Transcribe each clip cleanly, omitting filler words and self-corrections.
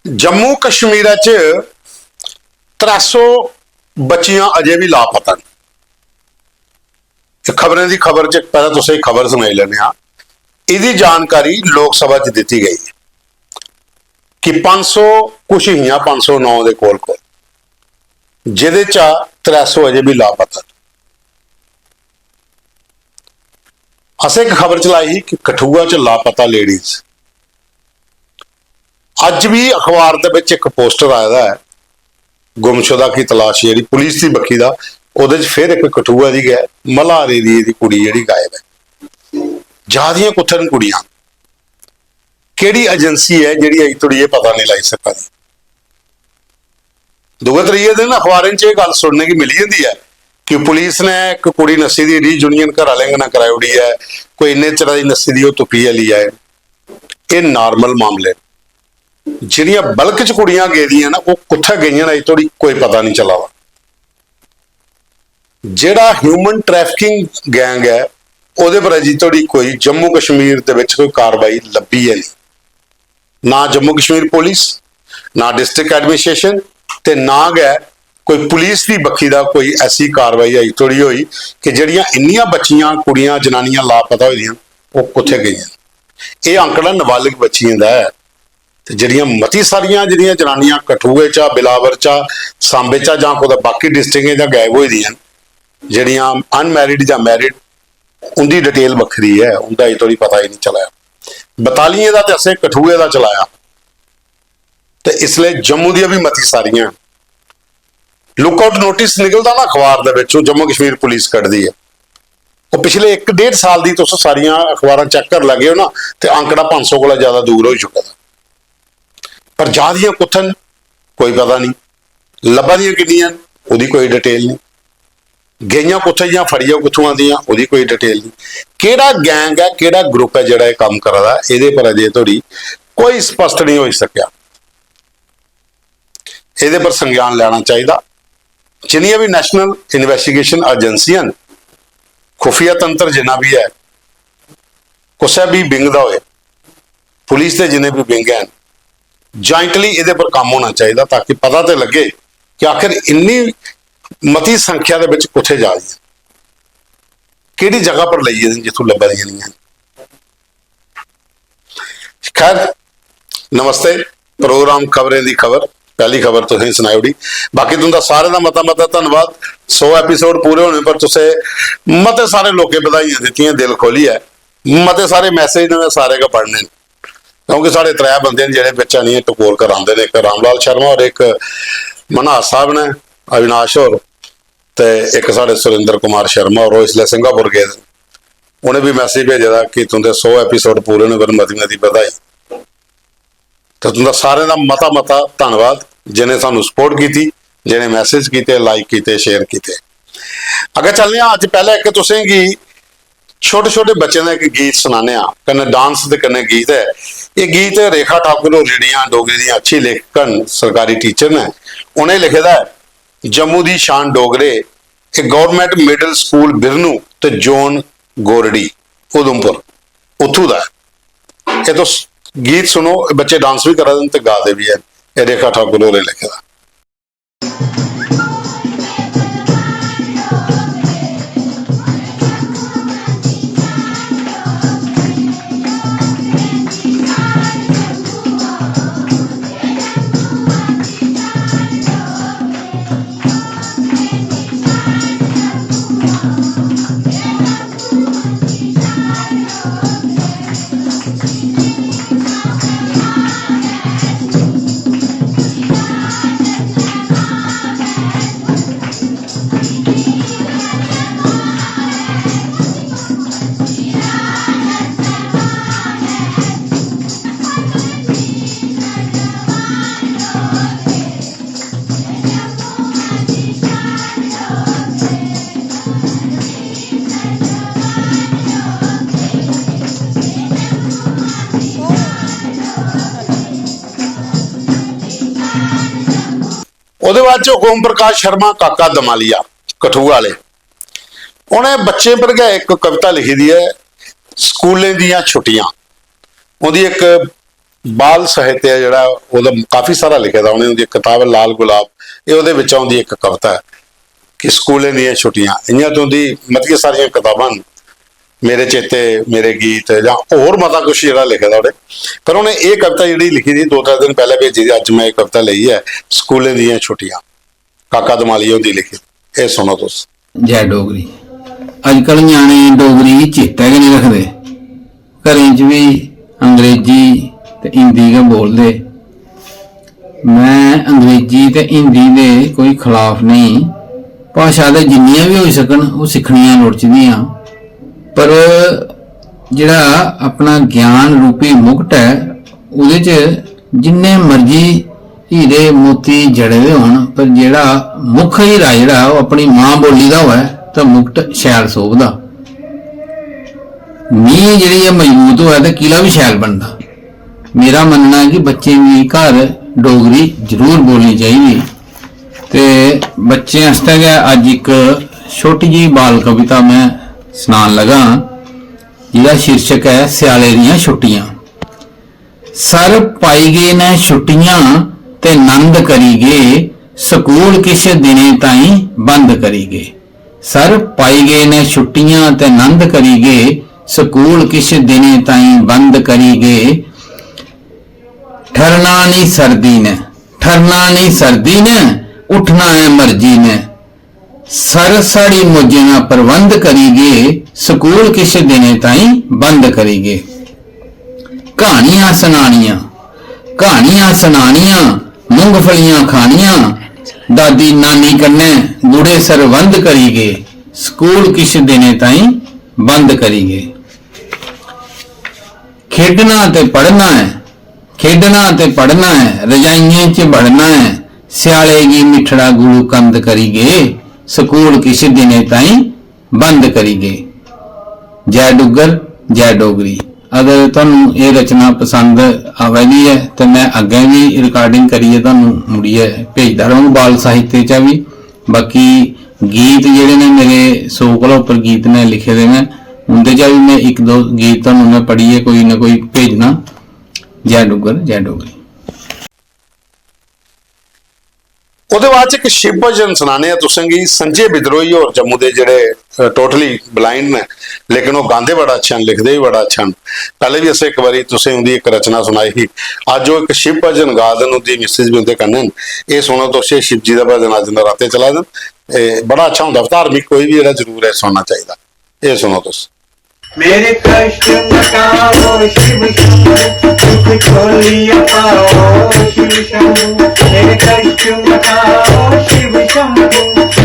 जम्मू कश्मीर च 300 बच्चियां अजे भी लापता ने। खबरें की खबर च पहले तुसें खबर सुनाई लैने इसकी जानकारी लोक सभा च दी गई कि 500 कुछ ही 509 के कोल जिहदे चा 300 अजे भी लापता। असें एक खबर चलाई कि कठुआ च लापता लेडीज। अज भी अखबार के विच एक पोस्टर आया है गुमशुदा की तलाश जी पुलिस की बखी का वो फिर एक कठुआ की है मल्हार एरिए की कुड़ी जी गायब है। ज्यादा कुत्थन कुड़ियां केड़ी एजेंसी है जी अज थोड़ी ये पता नहीं लाई सका। दूए तरीए दिन अखबारों च गल सुनने की मिली जाती है कि पुलिस ने एक कुड़ी नस्सी की री यूनीयन घर वाले ना कराई उड़ी है, कोई इन्ने चिर की नस्सी की तुपी है ली है। ये नॉर्मल मामले जिहड़ियां बल्क च कुड़ियां गेदियां ना वो कुत्थे गईयां अज थोड़ी कोई पता नहीं चला। जिहड़ा ह्यूमन ट्रैफिकिंग गैंग है ਉਹਦੇ पर अजी थोड़ी कोई जम्मू कश्मीर दे विच कोई कार्रवाई लभी है नहीं। ना जम्मू कश्मीर पुलिस ना डिस्ट्रिक्ट एडमिनिस्ट्रेशन ते ना गै कोई पुलिस की बखी का कोई ऐसी कार्रवाई अज थोड़ी हुई कि जिहड़ियां इन्नियां बच्चियां कुड़ियां जनानियां लापता होईयां वो कुत्थे गईयां। ये आंकड़ा नाबालिग बच्चियां दा है। जिहड़ियां मती सारियां जिहड़ियां जनानियां कठुए चा बिलावर चा सांबे चा जां कोई बाकी डिस्ट्रिक्टें चा गायब होई दियां जिहड़ियां अनमैरिड जां मैरिड उनकी डिटेल वखरी है, उनका अज थोड़ी पता ही नहीं चलाया। 42 का तो असें कठुए का चलाया तो इसलिए जम्मू दी भी मती सारियां लुकआउट नोटिस निकलता ना अखबार दे विच जम्मू कश्मीर पुलिस कढ़दी है। वो पिछले 1-1.5 साल की तुस सारिया अखबार चेक कर लगे हो ना तो आंकड़ा 500 को ज्यादा दूर हो चुका था। पर ज्यादा कुत्थन कोई पता नहीं, लभा दियां किन्नियां उहदी कोई डिटेल नहीं, गईयां कुत्थे या फड़ियां कुत्थों आदियां उहदी कोई डिटेल नहीं। किहड़ा गैंग है किहड़ा ग्रुप है जिहड़ा काम करदा इहदे पर अजे थोड़ी कोई स्पष्ट नहीं हो सकिया। इहदे पर संज्ञान लेना चाहिए। जिन्नियां भी नैशनल इन्वेस्टिगेशन एजेंसियां खुफिया तंत्र जिन्ना भी है कुछ भी विंग दा होए पुलिस के जिन्हें भी विंग हैं जॉइंटली इहदे पर काम होना चाहिए ताकि पता तो लगे कि आखिर इन्नी मती संख्या के विच कुत्थे जा रही है, किहड़ी जगह पर लईए जिथों लभा दी नहीं है। खैर नमस्ते, प्रोग्राम खबरें की खबर पहली खबर तुसीं सुनाई उड़ी। बाकी तुहाडा सारे का मता धन्नवाद। 100 एपीसोड पूरे होने पर तुसें मते सारे लोगों बधाइयां दित्तियां, दिल खोली है। मते सारे मैसेज ने सारे का पढ़ने क्योंकि साढ़े 3 बंदे जिहड़े बच्चा नहीं टकोर कर आते हैं, एक रामलाल शर्मा और एक मनहास साहब ने अविनाश और ते एक साढ़े सुरेंद्र कुमार शर्मा और इसलिए सिंगापुर गए। उन्हें भी मैसेज भेजा कि तुंदे 100 एपीसोड पूरे होने पर मती बधाई। तो तुंदा सारे का मता धन्नवाद जिन्हें सानू सपोर्ट की, जिन्हें मैसेज किए, लाइक किए, शेयर किए। अगर चलने अज पहले एक तुसें कि छोटे छोटे बच्चों का एक गीत सुनाने कन्नै डांस के कन्नै गीत है। ये गीत रेखा ठाकुर और जेहड़ियां डोगरी दी अच्छी लेखकन सरकारी टीचर ने उन्हें लिखे दा है जम्मू दी शान डोगरे एक गवर्नमेंट मिडल स्कूल बिरनू ते जोन गोरड़ी उधमपुर उत्थू दा है। ये तो गीत सुनो, बच्चे डांस भी करा दे गा दे भी है। ये रेखा ठाकुर होरें लिखे दा। ਉਹਦੇ ਬਾਅਦ ਚ ओम प्रकाश शर्मा काका दमालिया कठुआ वाले उन्हें बच्चे पर गया एक कविता लिखी दी है स्कूलें दियां छुट्टियां। ਉਹਦੀ एक ਬਾਲ ਸਾਹਿਤ ਹੈ ਜਿਹੜਾ ਉਹਦਾ ਕਾਫੀ ਸਾਰਾ ਲਿਖਿਆ ਦਾ ਉਹਨੇ। ਉਹਦੀ ਇੱਕ ਕਿਤਾਬ ਹੈ ਲਾਲ ਗੁਲਾਬ, ਇਹ ਉਹਦੇ ਵਿੱਚ ਆਉਂਦੀ ਇੱਕ ਕਵਿਤਾ ਹੈ ਕਿ ਸਕੂਲੇ ਦੀਆਂ ਛੁੱਟੀਆਂ। ਇਆਂ ਤੋਂ ਦੀ ਮਤੀਆਂ ਸਾਰੀਆਂ ਕਿਤਾਬਾਂ ਮੇਰੇ ਚੇਤੇ ਮੇਰੇ ਗੀਤ ਜਾਂ ਹੋਰ ਮਤਾ ਕੁਛ ਜਿਹੜਾ ਲਿਖਿਆ ਦਾ ਉਹਨੇ। ਪਰ ਉਹਨੇ ਇਹ ਕਵਿਤਾ ਜਿਹੜੀ ਲਿਖੀ ਸੀ 2-3 ਦਿਨ ਪਹਿਲਾਂ ਭੇਜੀ ਸੀ, ਅੱਜ ਮੈਂ ਇਹ ਕਵਿਤਾ ਲਈ ਹੈ, ਸਕੂਲੇ ਦੀਆਂ ਛੁੱਟੀਆਂ, ਕਾਕਾ ਦਮਾਲੀ ਉਹਦੀ ਲਿਖੀ। ਇਹ ਸੁਣੋ ਤੁਸੀਂ। जय डोगरी। अजकल न्याणे डोगरी चेता गै नहीं रखते, घरें च भी अंग्रेजी ते हिंदी गै बोलते। मैं अंग्रेजी ते हिंदी दे कोई खिलाफ नहीं, भाषा दे जिन्नियां भी होई सकन वो सिक्खनियां लोड़चदियां, पर जिहड़ा अपना ज्ञान रूपी मुकट है उहदे च जिन्ने मर्जी हीरे मोती जड़े दे होण, पर जिहड़ा मुख हीरा जिहड़ा वो अपनी मां बोली दा होवे तो मुकट शैल सोभदा। नींह जिहड़ी है मजबूत होवे तो किला भी शैल बनदा। मेरा मनना है कि बच्चे भी घर डोगरी जरूर बोलनी चाहिए। ते बच्चे आस्तै गै अज एक छोटी जी बाल कविता मैं सुनान लगा, जिहदा शीर्षक है स्याले दियां छुट्टियां। सर पाई गए ने छुट्टियां ते नंद करी गए, स्कूल किश दिने ताई बंद करी गए। सर पाई गए ने छुट्टियां ते नंद करी गए, स्कूल किश दिने ताई बंद करी गए। ठरना नहीं सर्दी ने, ठरना नहीं सर्दी ने, उठना है मर्जी ने। सर साड़ी मौजे ना प्रबंध करी गए, स्कूल किश दिने ताई बंद करी गए। कहानियां सुनानियां, कहानियां सुनानियां, मूंगफलियां खानियां, दादी नानी कन्ने गुड़े सरबंद करी गए, स्कूल किश दिने ताई बंद करी गए। खेडना ते पढ़ना है, खेडना ते पढ़ना है, रजाइयां च बढ़ना है, स्याले गी मिठड़ा गुरु कंद करी गए, स्कूल किश दिने ताई बंद करी गए। जय डुग्गर जय डोगरी। अगर तुहानू ये रचना पसंद आवेगी है तो मैं अगे भी रिकॉर्डिंग करिए तुहानू मुड़िए भेजदा रहूँ बाल साहित्य च भी। बाकी गीत जिहड़े ने मेरे 100 कोला उपर गीत ने लिखे दे ने, उंदे च भी मैं 1-2 गीत तुहानू मैं पढ़िए कोई ना कोई भेजना। जय डुग्गर जय डोगरी। ਉਹਦੇ ਬਾਅਦ ਇੱਕ ਸ਼ਿਵ ਭਜਨ ਸੁਣਾਣੇ ਆ ਤੁਸੀਂ। ਸੰਜੇ ਵਿਦਰੋਹੀ ਔਰ ਜੰਮੂ ਦੇ ਜਿਹੜੇ ਟੋਟਲੀ ਬਲਾਈਂਡ ਨੇ, ਲੇਕਿਨ ਉਹ ਗਾਉਂਦੇ ਬੜਾ ਅੱਛਾ, ਲਿਖਦੇ ਵੀ ਬੜਾ ਅੱਛਾ। ਪਹਿਲੇ ਵੀ ਅਸੀਂ ਇੱਕ ਵਾਰੀ ਤੁਸੀਂ ਉਹਦੀ ਇੱਕ ਰਚਨਾ ਸੁਣਾਈ ਸੀ। ਅੱਜ ਉਹ ਇੱਕ ਸ਼ਿਵ ਭਜਨ ਗਾ ਦੇਣ, ਉਹਦੀ ਮੈਸੇਜ ਵੀ ਹੁੰਦੇ ਕਰਨੇ। ਇਹ ਸੁਣੋ ਤੁਸੀਂ, ਸ਼ਿਵ ਜੀ ਦਾ ਭਜਨ ਅੱਜ ਦਾ ਰਾਤੇ ਚਲਾ ਦੇਣ। ਇਹ ਬੜਾ ਅੱਛਾ ਹੁੰਦਾ, ਧਾਰਮਿਕ ਕੋਈ ਵੀ ਜਿਹੜਾ ਜ਼ਰੂਰ ਹੈ ਸੁਣਨਾ ਚਾਹੀਦਾ। ਇਹ ਸੁਣੋ ਤੁਸੀਂ। मेरे कष्ट मिटाओ शिव शंभु, दुख छोड़िए पाओ शिव शंभु। मेरे कष्ट मिटाओ शिव शंभु,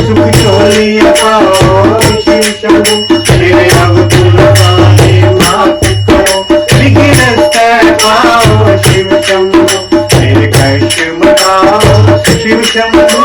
दुख छोड़िए पाओ शिव शंभु। मेरे अवगुण माने माफ करो, विघ्नहर्ता पाओ शिव शंभु। मेरे कष्ट मिटाओ शिव शंभु।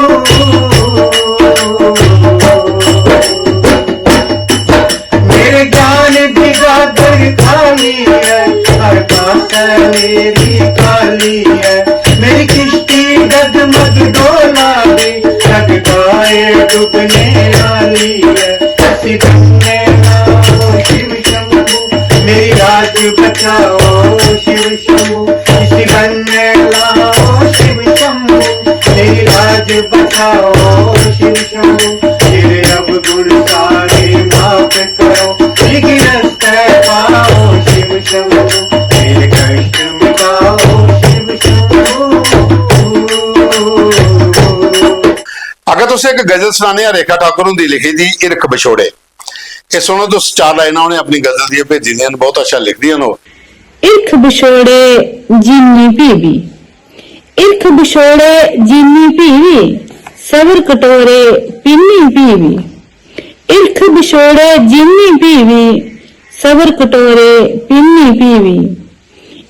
मेरे ज्ञान दिगादर खाली है, हर बात मेरी काली है। मेरी किश्ती डगमग डोलावे, डगडाए डूबने वाली है। ऐसी बनने लाओ शिव शंभु, मेरी राज बचाओ शिव शंभु। इसी बनने लाओ शिव शंभु, मेरी राज बचाओ शिव शंभु। तेरे अवगुण सारे माफ करो, विघ्नहर्ता पाओ शिव शंभु। मेरे कष्ट मिटाओ शिव शंभु। अगर तुम एक गजल सुनाने आ रेखा ठाकुर की लिखी थी इरख विछोड़े। ये सुनो तो 4 लाइना उन्हें अपनी गजल दी भेजी दी, बहुत अच्छा लिख दी। इरख विछोड़े जीनी पीवी, इरख विछोड़े जीनी पीवी, सबर कटोरे पीनी पीवी। इरख विछोड़े जीनी पीवी, सबर कटोरे पीनी पीवी।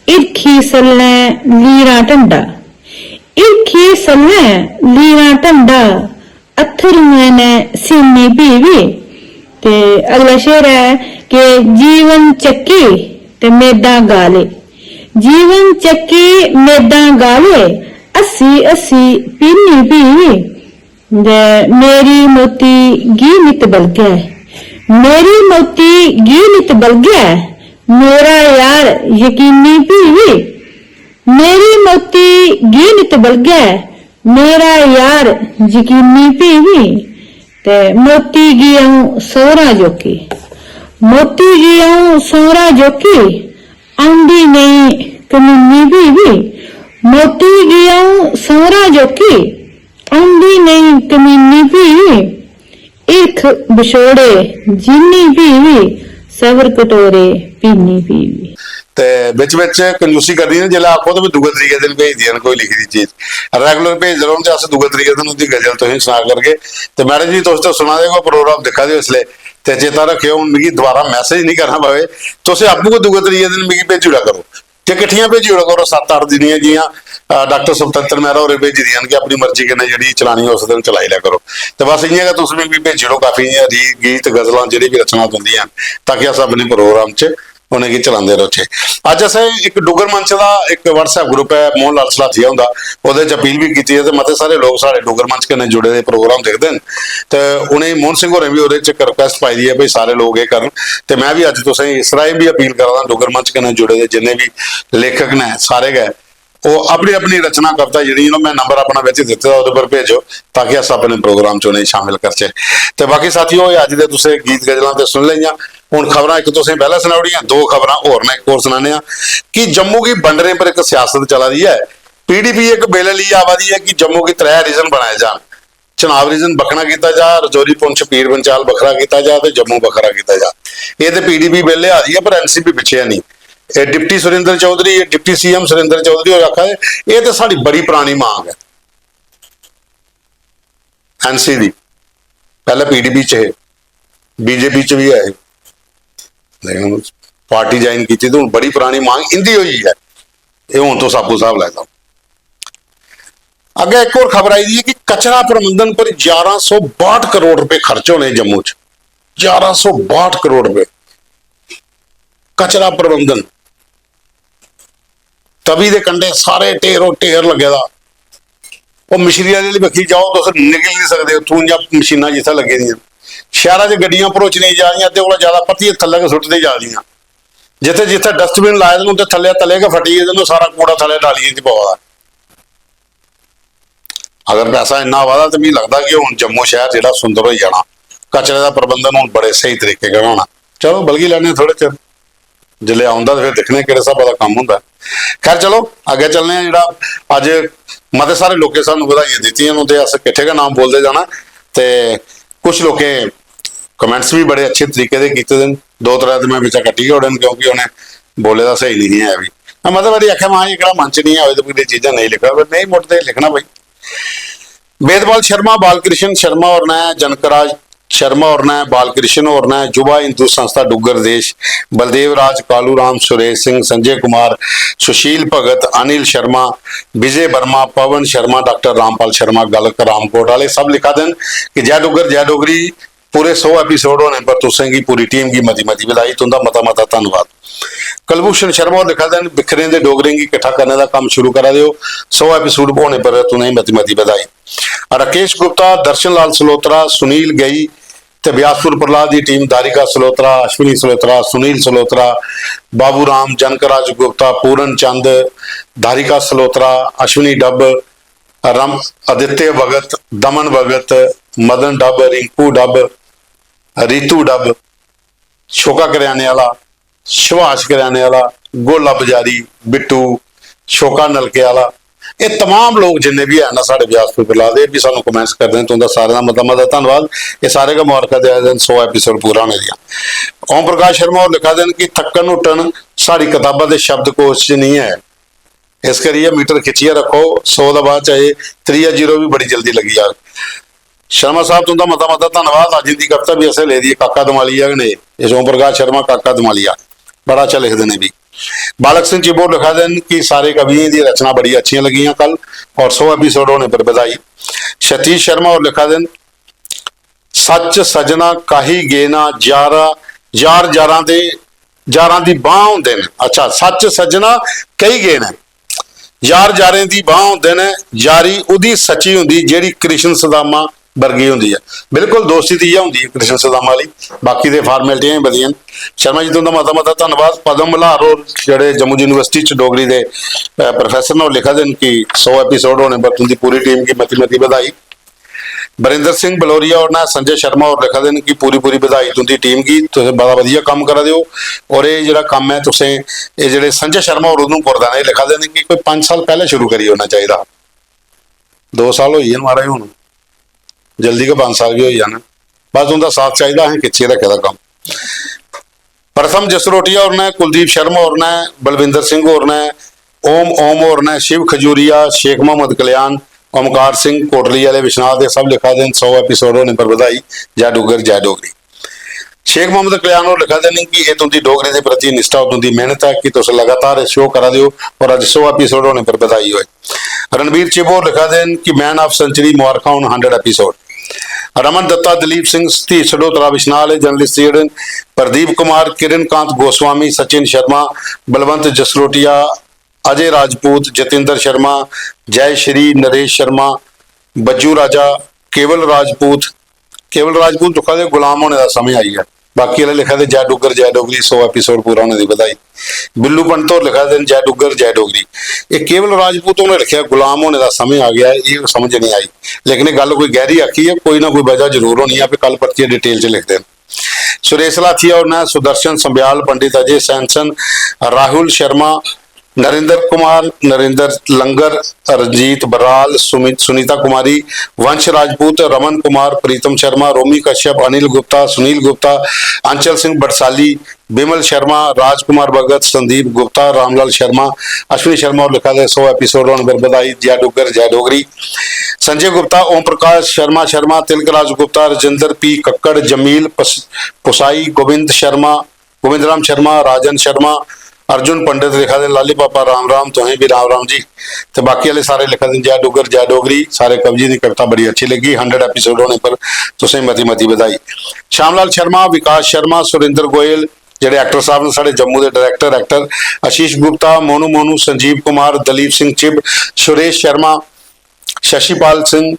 इरखी सल्ले लीरा टंडा, इरखी सल्ले लीरा टंडा, अथरुएं ने सीनी पीवी। ते अगला शेर है कि जीवन चक्की ते मेदा गाले, जीवन चक्की मेदा गाले, 80-80 पीनी पीवी। मेरी मोती गी नित बलगै, मेरी मोती गी नित बलगै, मेरा यार यकीनी पीवी। मेरी मोती गीनत बलगै मेरा यार यकीनी पीवी ते मोती गियाऊं सोहरा जोकी मोती गियाऊं सोहरा जोकी आंदी नहीं कमीनी पीवी मोती गियाऊं सोहरा जोकी आंदी नहीं कमीनी पीवी इख बिछोड़े जिन्नी पीवी सबर कटोरे पीनी पीवी ਤੇ ਵਿੱਚ ਕੰਜੂਸੀ ਕਰਦੀ ਨੇ ਜਿਹੜਾ ਆਖੋ ਤਾਂ ਵੀ ਦੂਜੇ ਤਰੀਕੇ ਦਿਨ ਭੇਜਦੀ ਹਨ ਕੋਈ ਲਿਖੀ ਦੀ ਚੀਜ਼ ਰੈਗੂਲਰ ਭੇਜ ਰਹੋ ਤੇ ਅਸੀਂ ਦੂਜੇ ਤਰੀਕੇ ਦਿਨ ਉਹਦੀ ਗਜ਼ਲ ਤੁਸੀਂ ਸੁਣਾ ਕਰਕੇ ਤੇ ਮੈਡਮ ਜੀ ਤੁਸੀਂ ਸੁਣਾ ਦੇਗਾ ਪ੍ਰੋਗਰਾਮ ਦਿਖਾ ਦਿਓ ਇਸ ਲਈ ਤੇ ਚੇਤਾ ਰੱਖਿਓ ਹੁਣ ਮੈਨੂੰ ਦੁਬਾਰਾ ਮੈਸੇਜ ਨਹੀਂ ਕਰਨਾ ਪਵੇ ਤੁਸੀਂ ਆਪੂ ਕੋ ਦੂਜੇ ਤਰੀਕੇ ਦਿਨ ਮੈਨੂੰ ਭੇਜੂੜਾ ਕਰੋ ਤੇ ਇਕੱਠੀਆਂ ਭੇਜੂੜਾ ਕਰੋ 7-8 ਦਿਨੀਆਂ ਜੀਆਂ ਡਾਕਟਰ ਸੁਪਤੰਤਰ ਮਹਿਰਾ ਹੋਰੇ ਭੇਜਦੀਆਂ ਕਿ ਆਪਣੀ ਮਰਜ਼ੀ ਕਿਨੇ ਜਿਹੜੀ ਚਲਾਣੀ ਉਸ ਦਿਨ ਚਲਾਈ ਲਿਆ ਕਰੋ ਤੇ ਬਸ ਇੰਨੀਆਂ ਤੁਸੀਂ ਵੀ ਭੇਜੋ ਕਾਫੀ ਗੀਤ ਗਜ਼ਲਾਂ ਜਿਹੜੀ ਵੀ ਰਚਨਾ ਹੁੰਦੀਆਂ ਤਾਂ ਕਿ ਅਸੀਂ ਆਪਣੇ ਪ੍ਰੋਗਰਾਮ 'ਚ ਉਹਨੇ ਕੀ ਚਲਾਉਂਦੇ ਰਹੋ। ਅੱਜ ਅਸੀਂ ਇੱਕ ਡੁੱਗਰ ਮੰਚ ਦਾ ਇੱਕ WhatsApp ਗਰੁੱਪ ਹੈ ਮੋਹਨ ਲਾਲ ਸਲਾਥੀਆ ਹੁੰਦਾ ਉਹਦੇ 'ਚ ਅਪੀਲ ਵੀ ਕੀਤੀ ਹੈ ਤੇ ਮਤੇ ਸਾਰੇ ਲੋਕ ਸਾਡੇ ਡੁੱਗਰ ਮੰਚ ਕਨੇ ਜੁੜੇ ਦੇ ਪ੍ਰੋਗਰਾਮ ਦੇਖਦੇ ਨੇ ਤੇ ਉਹਨੇ ਮੋਹਨ ਸਿੰਘ ਹੋਰੇ ਵੀ ਉਹਦੇ 'ਚ ਰਿਕੁਐਸਟ ਪਾਈ ਦੀ ਹੈ ਵੀ ਸਾਰੇ ਲੋਕ ਇਹ ਕਰਨ ਤੇ ਮੈਂ ਵੀ ਅੱਜ ਤੁਸੀਂ ਇਸ ਰਾਹੀਂ ਵੀ ਅਪੀਲ ਕਰਦਾ ਡੁੱਗਰ ਮੰਚ ਕਨੇ ਜੁੜੇ ਦੇ ਜਿੰਨੇ ਵੀ ਲੇਖਕ ਨੇ ਸਾਰੇ ਗਏ ਉਹ ਆਪਣੀ ਆਪਣੀ ਰਚਨਾ ਕਵਿਤਾ ਜਿਹੜੀ ਮੈਂ ਨੰਬਰ ਆਪਣਾ ਵਿੱਚ ਦਿੱਤਾ ਉਹਦੇ ਪਰ ਭੇਜੋ ਤਾਂ ਕਿ ਅਸੀਂ ਆਪਣੇ ਪ੍ਰੋਗਰਾਮ 'ਚ ਉਹਨੇ ਸ਼ਾਮਿਲ ਕਰਚੇ ਤੇ ਬਾਕੀ ਸਾਥੀਓ ਅੱਜ ਦੇ ਤੁਸੀਂ ਗੀਤ ਗਜ਼ਲਾਂ ਤੇ ਸੁਣ ਲਈਆਂ ਹੁਣ ਖਬਰਾਂ ਇੱਕ ਤੁਸੀਂ ਪਹਿਲਾਂ ਸੁਣਾਉਣੀਆਂ ਦੋ ਖਬਰਾਂ ਹੋਰ ਨੇ ਇੱਕ ਹੋਰ ਸੁਣਾਣੇ ਆ कि जम्मू की बंटने पर एक सियासत चला रही है पीडीपी एक बिल लिए आवादी है कि जम्मू की 3 रीजन बनाए जान चनाब रीजन बखरा किया जा रजौरी पुंछ पीर पंचाल बखरा किया जा ते जम्मू बखरा किया जा ये तो पीडीपी बिल आ रही है पर एनसीपी पिछे है नहीं deputy Surendra Chaudhary deputy CM Surendra Chaudhary और आखा है ये तो साड़ी बड़ी पुरानी मांग है एनसी दी पहले पीडीपी च है बीजेपी च भी है लेकिन पार्टी ज्वाइन की थी तो बड़ी पुरानी मांग इंदी हुई है ये हूं तो साबू साहब लेता अगे एक और खबर आई है कि कचरा प्रबंधन पर 1162 करोड़ रुपए खर्च होने जम्मू च 1162 करोड़ रुपए कचरा प्रबंधन तभी दे कंडे सारे ढेर लगे दा वो मशीरिया वाली बखी जाओ तो निकल नहीं सकते उतों या मशीना जिथे लगे दी शहर च गड्डियां भरोच नहीं जा रही अद्धे को ज्यादा पत्ती थले के सुटते जा रही जिथे जिथे डस्टबिन लाए थे थले तले के फटी सारा कूड़ा थले डालिए च पवा अगर पैसा इन्ना वादा तो मैं लगता कि हुण जम्मू शहर जिहड़ा सुंदर हो जाना कचरे का प्रबंधन हुण बड़े सही तरीके का होना चलो बल्कि लैने थोड़े चिर जिले आउंदा तो फिर दिखने किहड़े हिसाब का काम हुंदा खैर चलो अगे चलने जिहड़ा अज मते सारे लोकें सानूं बधाइयां दित्तियां ते अस किट्ठे का नाम बोलते जाना ते कुछ लोकें कमेंट्स भी बड़े अच्छे तरीके से किए दिन 2-3 दिन मैं बिचा कट्टी उड़न क्योंकि उन्हें बोले का सही नहीं है भी मतलब बारी आख्या मां एक मंच नहीं है तो कोई चीज़ा नहीं लिखा नहीं मुड़ते लिखना भाई वेदपाल शर्मा बालकृष्ण शर्मा और न जनकराज शर्मा और न बालकृष्ण और न युवा हिंदू संस्था डुग्गर देश बलदेव राज कालू राम सुरेश सिंह संजय कुमार सुशील भगत अनिल शर्मा विजय वर्मा पवन शर्मा डॉक्टर रामपाल शर्मा गलक रामकोट वाले सब लिखा देन कि जय डुग्गर जय डोगरी पूरे 100 एपीसोड होने पर तुसेंगी पूरी टीम की मती मती बधाई तुंदा मता मता धन्यवाद कलभूषण शर्मा लिखा देन बिखरे दे डोगरे की इकट्ठा करने का काम शुरू करा दियो 100 एपीसोड होने पर तुम्हें मती मती बधाई राकेश गुप्ता दर्शन लाल सलोत्रा सुनील गई ते ब्यासपुर प्रहलाद की टीम दारिका सलोत्रा अश्विनी सलोत्रा सुनील सलोत्रा बाबू राम जनकराज गुप्ता पूरन चंद धारिका सलोत्रा अश्विनी डब रम आदित्य भगत दमन भगत मदन डब रिंकू डब रीतू डब शोका करियाने वाला सुभाष करियाने वाला गोला बजारी बिट्टू शोका नलके वाला ये तमाम लोग जिन्ने भी है ना साढ़े ब्यासपुर प्रहलाद भी सानू कमेंट्स करते हैं तो सारे का मता मता धन्यवाद ये सारे का मुबारक दिया दिन 100 एपीसोड पूरा होने दिया ओम प्रकाश शर्मा और लिखा देन कि थकन उठन साड़ी किताबों के शब्द कोश च नहीं है इस करिए मीटर खिंचिए रखो 100 का बाद चाहे 3 जीरो भी बड़ी जल्दी लगी आ शर्मा साहब तुंदा मता मता धन्यवाद अज की कविता भी असें ले दी काका दमालिया ने इस ओम प्रकाश शर्मा काका दमालिया बड़ा अच्छा लिखते हैं भी बालक सिंह चिबोर लिखा देन कि सारे कवियों की रचना बड़ी अच्छी लगियां कल और 100 एपीसोड होने पर बधाई सतीश शर्मा और लिखा देन सच सजना काही गेना जार जारां दी बाह हुंदे ने अच्छा सच सजना कई गे ने यार जारें दी बाह हुंदे ने यारी उदी सच्ची हुंदी जेड़ी कृष्ण सदामा ਵਰਗੀ ਹੁੰਦੀ ਹੈ। ਬਿਲਕੁਲ ਦੋਸਤੀ ਦੀ ਹੁੰਦੀ ਹੈ ਕ੍ਰਿਸ਼ਨ ਸਦਾਮਾ ਵਾਲੀ, ਬਾਕੀ ਦੇ ਫਾਰਮੈਲਿਟੀਆਂ ਹੀ ਵਧੀਆ ਨੇ। ਸ਼ਰਮਾ ਜੀ ਤੁਹਾਡਾ ਮਤਾ ਧੰਨਵਾਦ। ਪਦਮ ਮਲਹਾਰ ਔਰ ਜਿਹੜੇ ਜੰਮੂ यूनिवर्सिटी च डोगरी के प्रोफैसर ने लिखा दिन कि 100 एपिसोड होने पर तुमकी पूरी टीम की मती मती बधाई। बरिंदर सिंह बलोरिया और ना संजय शर्मा और लिखा दिन कि पूरी पूरी बधाई तुमकी टीम की, तुम बड़ा वधिया काम करा दियो। और ये जो काम है तुसें ये जो संजय शर्मा और उधमपुर का ने लिखा दिन कि कोई 5 साल पहले शुरू करी होना चाहिए, 2 साल हो गए मारा हूँ, जल्दी के 5 साल भी हो जाना, बस उनका साथ चाहिए, अं खिंचे रखे काम। प्रथम जसरोटिया और ने कुलदीप शर्मा और ने बलविंदर सिंह और ने ओम और ने शिव खजूरिया, शेख मोहम्मद कल्याण, ओमकार सिंह कोटली वाले विश्वनाथ ये सब लिखा दें 100 एपिसोड होने पर बधाई। जय डुगर जय डोगरी। शेख मोहम्मद कल्याण और लिखा दें कि यह तुमकी डोगरी के प्रति निष्ठा और तुमकी मेहनत है कि तुम लगातार शो करा दियो और अज 100 एपिसोड होने पर बधाई होए। रणबीर चिबो लिखा दें कि मैन ऑफ सेंचुरी मुबारक ऑन 100 एपिसोड। रमन दत्ता, दिलीप सिंह धी सडोतरा विश्नाल जर्नलिस्ट रीडन, प्रदीप कुमार, किरण कांत गोस्वामी, सचिन शर्मा, बलवंत जसरोटिया, अजय राजपूत, जतिंदर शर्मा, जय श्री, नरेश शर्मा, बज्जू राजा, केवल राजपूत लिखा दे गुलाम होने का समय आई है। बाकी वाले लिखा दे जय डुगर जय डोगरी 100 एपिसोड पूरा होने की बधाई। बिल्लू पंत और लिखा दे जय डुगर जय डोगरी। ये केवल राजपूतों ने लिखा गुलाम होने का समय आ गया है, ये समझ नहीं आई, लेकिन गल कोई गहरी आखी है, कोई ना कोई वजह जरूर होनी है, कल पर्ची डिटेल च लिखते हैं। सुरेश लाथिया और ना सुदर्शन संब्याल, पंडित अजय सैनसन, राहुल शर्मा, नरेंद्र कुमार, नरेंद्र लंगर, रंजीत बराल, सुनीता कुमारी, वंश राजपूत, रमन कुमार, प्रीतम शर्मा, रोमी कश्यप, अनिल गुप्ता, सुनील गुप्ता, अंचल सिंह बटसाली, बिमल शर्मा, राजकुमार भगत, संदीप गुप्ता, रामलाल शर्मा, अश्विनी शर्मा और लिखा है 100 एपिसोड होने पर बधाई। जय डुगर जय डोगरी। संजय गुप्ता, ओम प्रकाश शर्मा, तिलकराज गुप्ता, राजेंद्र पी कक्कड़, जमील पुसाई, गोविंद राम शर्मा, राजन शर्मा, अर्जुन पंडित लिखा दे लाली पापा राम तुहें भी राम जी। तो बाकी वाले सारे लिखा दें जय डुगर जय डोगरी। सारे कवि की कविता बड़ी अच्छी लगी। 100 एपिसोड होने पर तुसें मती मती बधाई। श्यामलाल शर्मा, विकास शर्मा, सुरेंद्र गोयल जेडे एक्टर साहब ने साढ़े जम्मू के डायरैक्टर एक्टर, आशीष गुप्ता, मोनू, संजीव कुमार, दलीप सिंह चिब, सुरेश शर्मा, शशिपाल सिंह,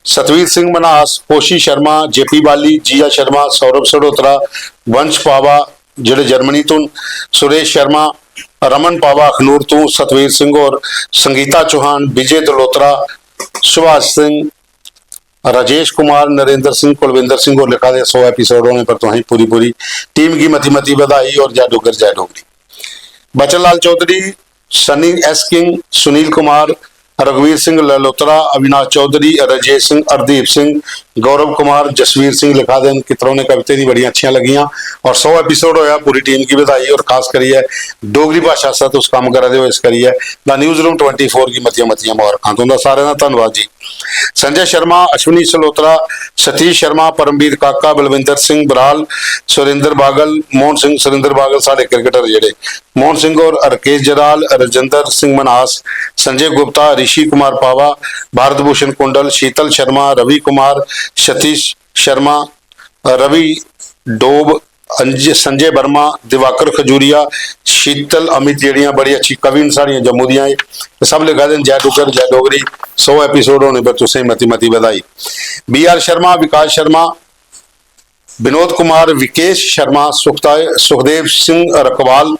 सतवीर सिंह मनास, कोशी शर्मा, जेपी बाली, जिया शर्मा, सौरभ सडोत्रा, वंश पावा जेडे जर्मनी तो, सुरेश शर्मा, रमन पावा अखनूर तो, सतवीर सिंह और संगीता चौहान, विजय दलोत्रा, सुभाष सिंह, राजेश कुमार, नरेंद्र सिंह, कुलविंदर सिंह और लिखा दे 100 एपिसोड होने पर तुम्हें पूरी टीम की मती मती बधाई और जय डुगर जय डोगरी। बचन लाल चौधरी, सनी एस किंग, सुनील कुमार, रघुवीर सिंह ललोत्रा, अविनाश चौधरी, राजेश सिंह, हरदीप सिंह, गौरव कुमार, जसवीर सिंह लिखा देन कितरों ने कविता दी बड़ी अच्छी लगियां और 100 एपिसोड होया पूरी टीम की बधाई और खास करिए डोगरी भाषा से उस काम करा दे इस करिए द न्यूज़ रूम 24 की मतियां मुबारकां तुंदा सारे का धन्यवाद जी। संजय शर्मा, अश्विनी सलोत्रा, सतीश शर्मा, परमवीर काका, बलविंदर सिंह बराल, सुरेंद्र बागल, मोहन सिंह, सुरेंद्र बागल साढ़े क्रिकेटर जेडे, मोहन सिंह और राकेश जराल, राजेंद्र सिंह मनास, संजय गुप्ता, ऋषि कुमार पावा, भारत भूषण कुंडल, शीतल शर्मा, रवि कुमार, सतीश शर्मा, रवि डोब, संजय वर्मा, दिवाकर खजूरिया, शीतल अमित जेड़ियां बड़ी अच्छी कवि साड़ियां जम्मू दियां सब लिखा दें जय डुगर जय डोगरी 100 एपिसोड होने पर तुसें मती मती बधाई। BR शर्मा, विकास शर्मा, विनोद कुमार, विकेश शर्मा, सुखदेव सिंह रकवाल,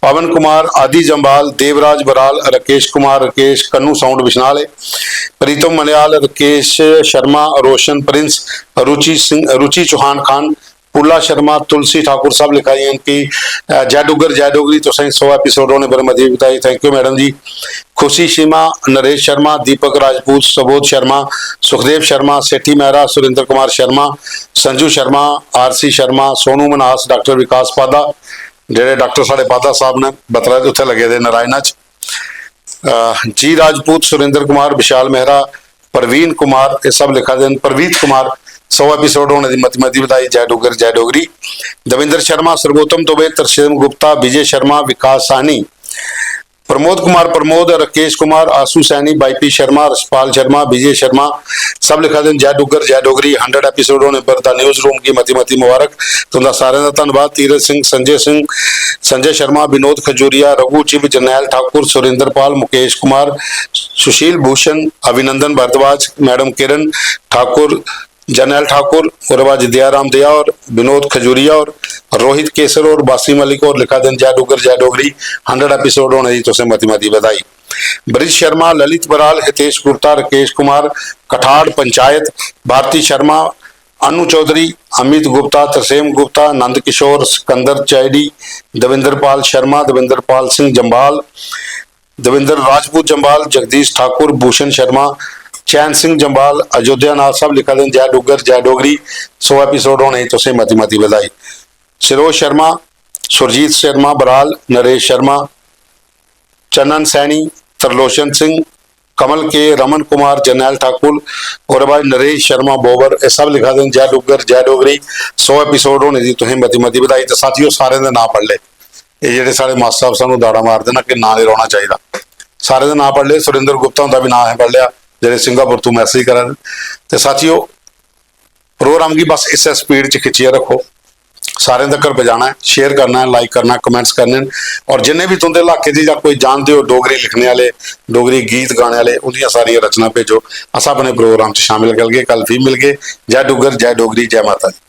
पवन कुमार, आदि जम्बाल, देवराज बराल, राकेश कुमार, राकेश कन्नू साउंड विश्नाल, प्रीतम मलयाल, राकेश शर्मा, रोशन प्रिंस, रुचि चौहान खान, पुल्ला शर्मा, तुलसी ठाकुर सब लिखाई हैं कि जय डुगर जय डोगरी तो 100 एपिसोड होने पर मती बताई। थैंक यू मैडम जी। खुशी सीमा, नरेश शर्मा, दीपक राजपूत, सुबोध शर्मा, सुखदेव शर्मा, सेठी मेहरा, सुरेंद्र कुमार शर्मा, संजू शर्मा, RC शर्मा, सोनू मनास, डॉक्टर विकास पादा जेडे डॉक्टर साढ़े पादा साहब ने बतला उत्थे लगे दे नारायणा च, जी राजपूत, सुरेंद्र कुमार, विशाल मेहरा, प्रवीण कुमार ये सब लिखा देन, प्रवीत कुमार 100 एपिसोड होने की मती मती बधाई जय डुगर जय डोगरी। दविंदर शर्मा, सर्वोत्तम दुबे, तरसेम गुप्ता, विजय शर्मा, विकास साहनी, प्रमोद कुमार प्रमोद, राकेश कुमार, आसू सैनी, बाईपी शर्मा, रसपाल शर्मा, विजय शर्मा सब लिखा देन जय डुगर जय डोगरी 100 एपीसोड होने पर द न्यूज़ रूम की मती मती मुबारक। तुंदा सारे का धन्यवाद। तीरथ सिंह, संजय शर्मा, विनोद खजूरिया, रघु चिब, जरनैल ठाकुर, सुरेंद्र पाल, मुकेश कुमार, सुशील भूषण, अभिनंदन भारद्वाज, मैडम किरण ठाकुर, जरनैल ठाकुर और बाद दयाराम दया और विनोद खजूरिया और रोहित केसर और बासी मलिक और लिखा दिन जय डुगर जय डोगरी 100 एपीसोड होने की तुसें मती मती बधाई। ब्रिज शर्मा, ललित बराल, हितेश गुप्ता, राकेश कुमार, कठाड़ पंचायत, भारती शर्मा, अनु चौधरी, अमित गुप्ता, तरसेम गुप्ता, नंद किशोर, सिकंदर चैडी, दविंदर पाल शर्मा, दविंदर पाल सिंह जंबाल, दविंदर राजपूत जंबाल, जगदीश ठाकुर, भूषण शर्मा, चैन सिंह जंबाल, अयोध्या नाथ सब लिखा दिन जय डुगर जय डोगरी 100 एपीसोड होने तो से मती मती बधाई। सिरोज शर्मा, सुरजीत शर्मा बराल, नरेश शर्मा, चन्नन सैनी, तरलोचन सिंह, कमल के, रमन कुमार, जरनैल ठाकुर और भाई नरेश शर्मा बोबर ये सब लिखा दिन जय डुगर जय डोगरी 100 एपीसोड होने की तुसें मती मती बधाई। तो साथियों सारे दे नाम पढ़ ले, ये जेडे सारे मास्टर साहब सानू दाड़ा मार देना कि ना नहीं रोना चाहिए, सारे दे नाम पढ़ ले। सुरेंद्र गुप्ता उनका भी नाम है पढ़ लिया जेडे सिंगापुर तो मैसेज करा। तो साथियों प्रोग्राम की बस इस स्पीड च खिंचिए रखो, सारे तक पहुँचाना है, शेयर करना है, लाइक करना, कमेंट्स करने हैं। और जिन्हें भी तुंदे इलाके की कोई जानते हो डोगरी लिखने वाले, डोगरी गीत गाने वाले, उनकी सारी रचना भेजो, अस अपने प्रोग्राम च शामिल कर गए। कल फिर मिल गए। जय डुगर जय डोगरी जय माता दी।